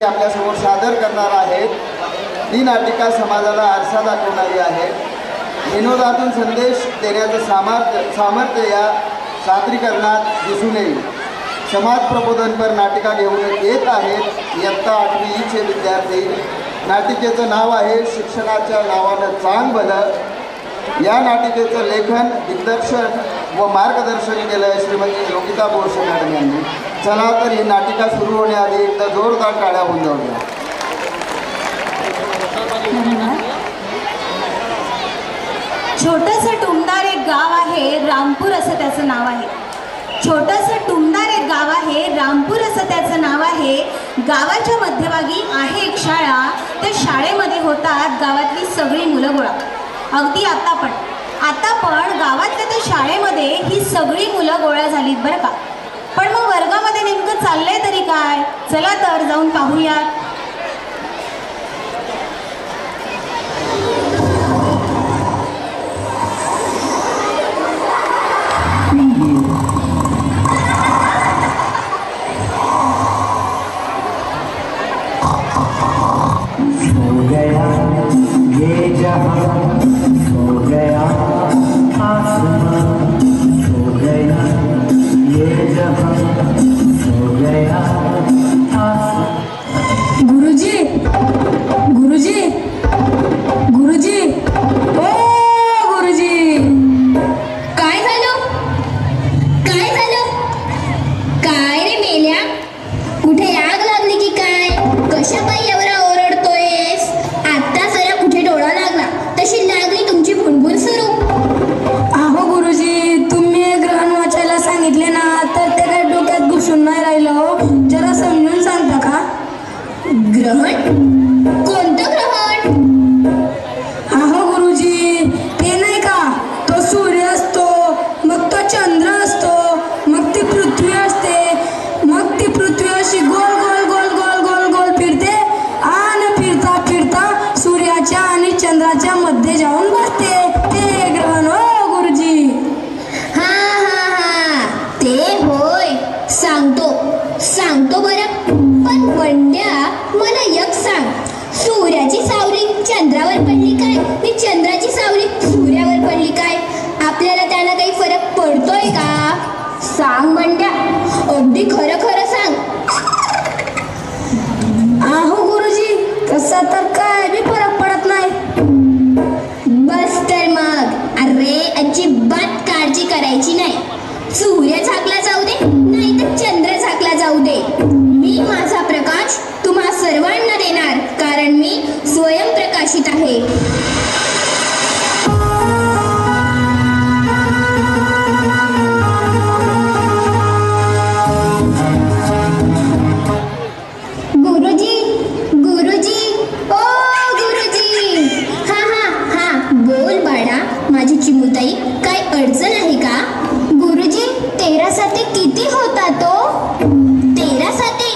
आपल्यासमोर सादर करणार आहेत. ही नाटिका समाजाला आरसा दाखवणारी आहे. विनोदातून संदेश देण्याचं सामर्थ्य या सादरीकरणात दिसून येईल. समाज प्रबोधनपर नाटिका घेऊन येत आहेत इयत्ता 8वीचे विद्यार्थी. नाटिकेचं नाव आहे शिक्षणाच्या नावानं चांग भलं. या नाटिकेचं लेखन, दिग्दर्शन व मार्गदर्शन केलं आहे श्रीमती योगिता बोरसे मॅडम यांनी. चला तर ही नाटिका सुरू होण्याआधी एकदा जोरदार टाळ्या होऊन जाऊया. छोटंसं टुमदार एक गाव आहे, रामपूर असं त्याचं नाव आहे. छोटंसं टुमदार एक गाव आहे, रामपूर असं त्याचं नाव आहे. गावाच्या मध्यभागी आहे एक शाळा. त्या शाळेमध्ये होतात गावातली सगळी मुलं गोळा. अगदी आता पण गावातल्या त्या शाळेमध्ये ही सगळी मुलं गोळा झालीत बरं का. पण मग वर्गामध्ये नेमकं चाललंय तरी काय? चला तर जाऊन पाहूया. सांगतो बरं. पण वंड्या, मला एक सांग, सूर्याची सावली चंद्रावर पडली काय मी चंद्राची सावली सूर्यावर पडली काय, आपल्याला त्याला काही फरक पडतोय का? सांग वंड्या, अगदी खरं खरं सांग. आहो गुरुजी, तसा तर काय बी फरक पडत नाही. बस तर मग. अरे अजिबात काळजी करायची नाही. सूर्य झाकला जाऊ दे नाही तर चंद्र झाकला जाऊ दे, मी माझा प्रकाश तुम्हा सर्वांना देणार, कारण मी स्वयंप्रकाशित आहे. गुरुजी, गुरुजी, ओ गुरुजी. हा हा हा, बोल बाळा माझी चिमुताई, काय अडचण आहे का? गुरुजी, 13 साते किती होता तो? 13 साते?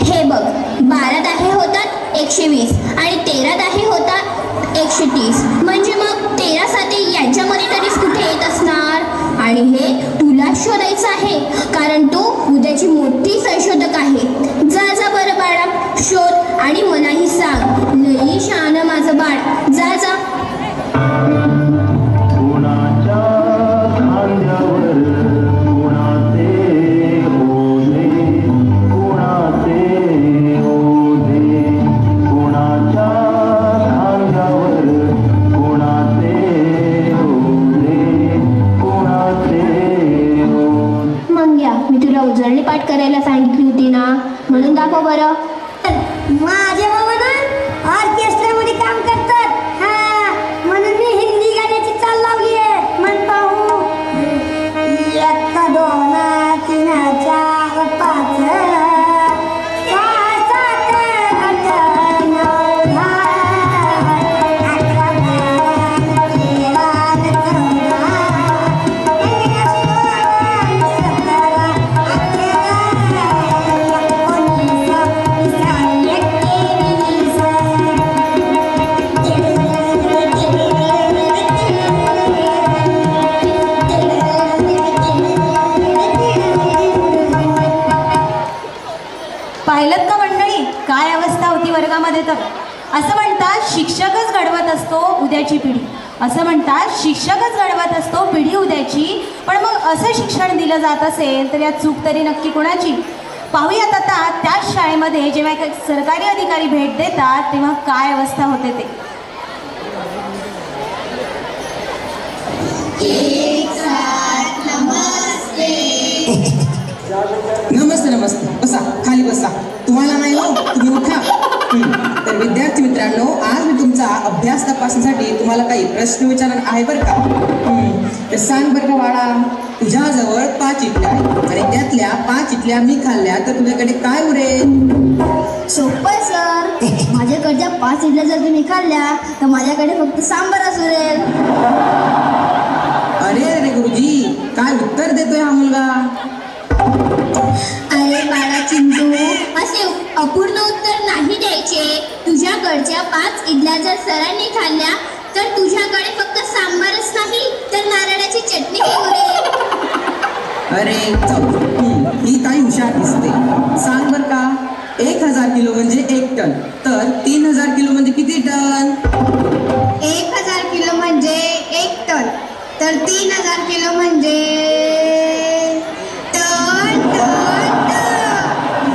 हे बघ, 12 दाहे होतात 120 आणि 13 दाहे होतात 130. म्हणजे मग 13 साते यांच्यामध्ये तरीच कुठे येत असणार. आणि हे तुला शोधायचं आहे, कारण तू उद्याची मोठी संशोधक आहे. जा जा बरं बाळा, शोध आणि मलाही सांग. लई शहाणं माझं बाळ, जा जा. उजळणी पाठ करायला सांगितली होती ना, म्हणून दाखव बरं. माझे बाबा ना ऑर्केस्ट्रामध्ये काम करतात, हा म्हणून मी हिंदी गाण्याची चाल लावली आहे. म्हण पाहू, 1 2 3 4 5 6 7 8 9 10 11 12 13 14 15 16 17 18 19 20 शाळेमध्ये तर असं म्हणतात शिक्षकच घडवत असतो उद्याची पिढी. असं म्हणतात शिक्षकच घडवत असतो पिढी उद्याची. पण मग असं शिक्षण दिलं जात असेल तर यात चूक तरी नक्की कोणाची? पाहूयात आता त्याच शाळेमध्ये जेव्हा एक सरकारी अधिकारी भेट देतात तेव्हा काय अवस्था होते ते. नमस्ते नमस्ते, बसा खाली बसा. तुम्हाला नाही हो, तुम्ही उठा. तर विद्यार्थी मित्रांनो, आज मी तुमचा अभ्यास तपासण्यासाठी तुम्हाला काही प्रश्न विचारणार आहे बरं का. तर सांग बरं का बाळा, तुझ्याजवळ 5 इडल्या आहेत आणि त्यातल्या 5 इडल्या मी खाल्ल्या तर तुझ्याकडे काय उरेल? सोपं सर, माझ्याकडच्या 5 इडल्या जर तुम्ही खाल्ल्या तर माझ्याकडे फक्त सांबारच उरेल. अरे अरे गुरुजी, काय उत्तर देतोय हा मुलगा? अरे बाळा चिंटू, असे अपूर्ण उत्तर नाही द्यायचे. तुझ्याकडच्या 5 इडल्या जर सरांनी खाल्ल्या तर तुझ्याकडे फक्त सांबारच नाही तर नारळाची चटणी उरेल. अरे चल, ही ताई हुशार दिसते. सांग बरं का, 1000 किलो म्हणजे 1 टन, तर 3000 किलो म्हणजे किती टन? 1000 किलो म्हणजे 1 टन, तर 3000 किलो म्हणजे टन टन टन.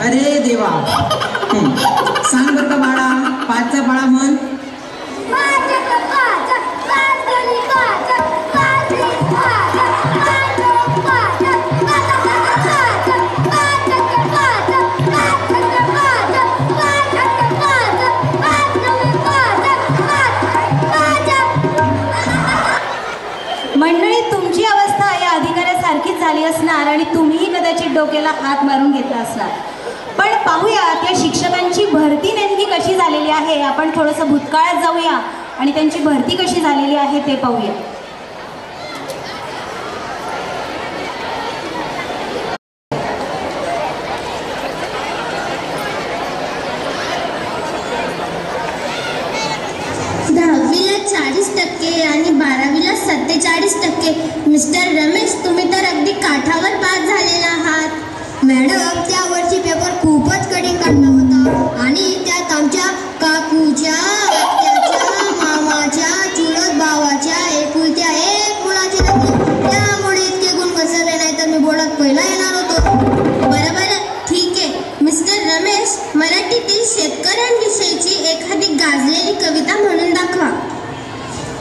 अरे देवा. सांग बरं का बाळा, 5चा पाढा म्हण. मंडळी, तुमची अवस्था या अधिकाऱ्यासारखीच झाली असणार आणि तुम्हीही कदाचित डोक्याला हात मारून घेतला असणार. पण पाहूयात या शिक्षकांची भरती नेमकी कशी झालेली आहे. आपण थोडंसं भूतकाळात जाऊया आणि त्यांची भरती कशी झालेली आहे ते पाहूया. दहावीला 40% आणि 12वीला 47%. मिस्टर रमेश, तुम्ही तर अगदी काठावर पास झालेला आहात. मॅडम, त्या वर्षी पेपर खूपच कठीण काढला होता आणि त्यात आमच्या काकूच्या, आत्याच्या, मामाच्या, चुलत भावाच्या एकुलत्या 1 मुलाचे लग्न. त्यामुळे इतके गुण घसरले, नाही तर मी बोर्डात पहिला येणार होतो. बरं, ठीक आहे. मिस्टर रमेश, मराठीतील शेतकऱ्यांविषयीची एखादी गाजलेली कविता म्हणून दाखवा.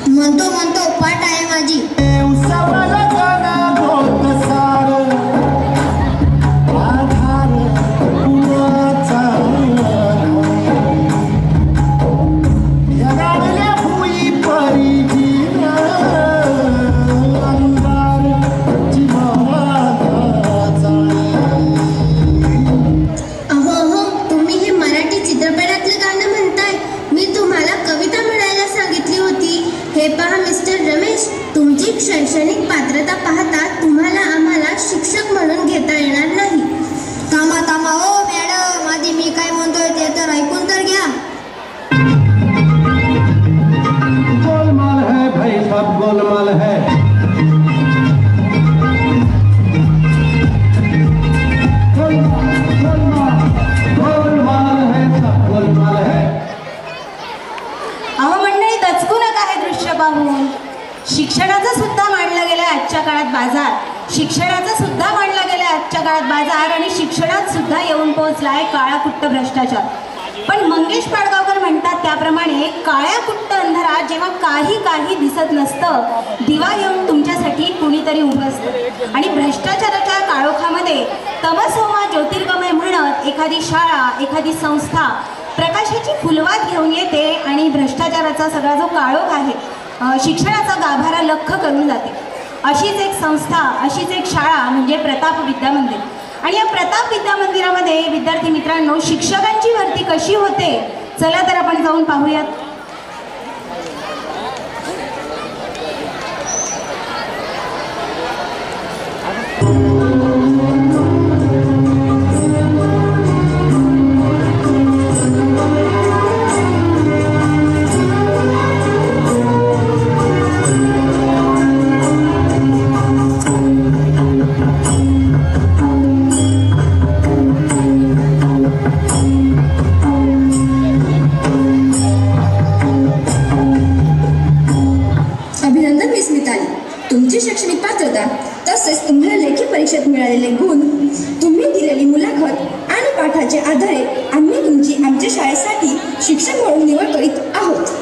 म्हणतो पाठ आहे माझी. शैक्षणिक पात्रता पाहता तुम्हाला आम्हाला शिक्षक म्हणून घेता येणार नाही. थांबा ओ मॅडम, आधी मी काय म्हणतोय ते तर ऐकून तर घ्या. गोलमाल है भाई, सब गोलमाल है. गोलमाल है, सब गोलमाल है. अहो मंडळी, दचकू नका हे दृश्य पाहून. शिक्षणाचा सुद्धा मांडला गेला आजच्या काळात बाजार. शिक्षणाचा सुद्धा मांडला गेला आजच्या काळात बाजार आणि शिक्षणात सुद्धा येऊन पोहोचला आहे काळा कुट्ट भ्रष्टाचार. पण मंगेश पाडगावकर म्हणतात त्याप्रमाणे काळ्या कुट्ट अंधारात जेव्हा काही दिसत नसतं, दिवा घेऊन तुमच्यासाठी कुणीतरी उभं असतं आणि भ्रष्टाचाराच्या काळोखामध्ये तमसोमा ज्योतिर्गमय म्हणत एखादी शाळा, एखादी संस्था प्रकाशाची फुलवात घेऊन येते आणि भ्रष्टाचाराचा सगळा जो काळोख आहे, शिक्षणाचा गाभारा लख्ख करून जाते. अशीच एक संस्था, अशीच एक शाळा म्हणजे प्रताप विद्या मंदिर. आणि या प्रताप विद्या मंदिरामध्ये विद्यार्थी मित्रांनो, शिक्षकांची भरती कशी होते, चला तर आपण जाऊन पाहूयात. आम्ही तुमची आमच्या शाळेसाठी शिक्षक म्हणून निवड करीत आहोत.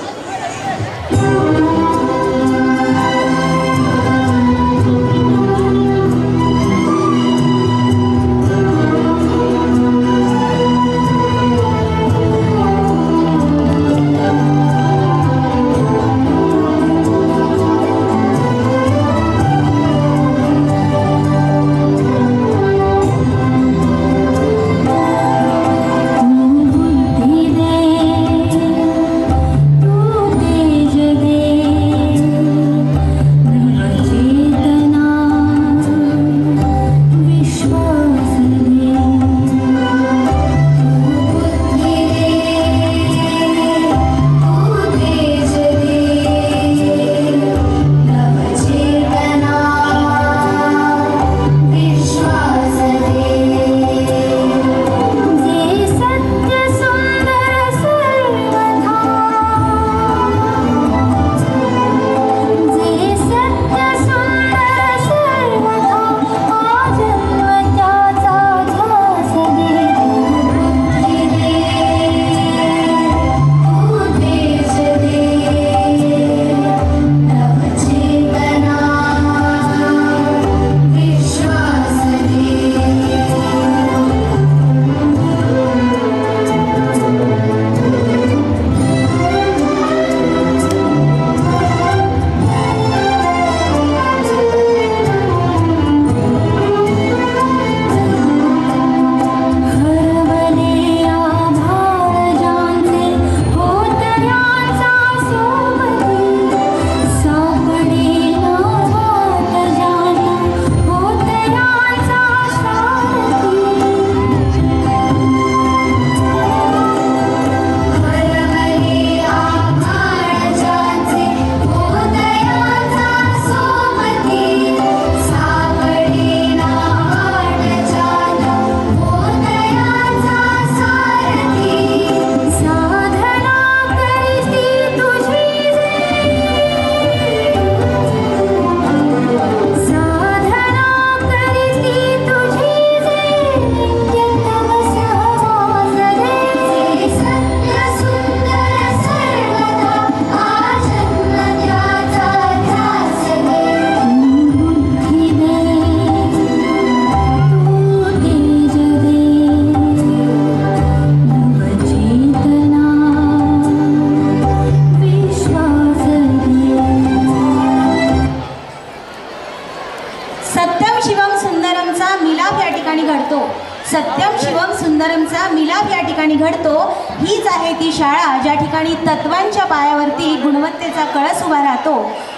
सत्यम शिवम सुंदरमचा मिलाप या ठिकाणी घडतो. हीच आहे ती शाळा ज्या ठिकाणी तत्वांच्या पायावरती गुणवत्तेचा कळस उभा राहतो.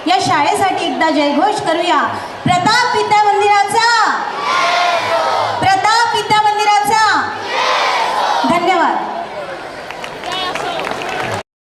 या शाळेसाठी एकदा जयघोष करूया. प्रताप विद्यामंदिर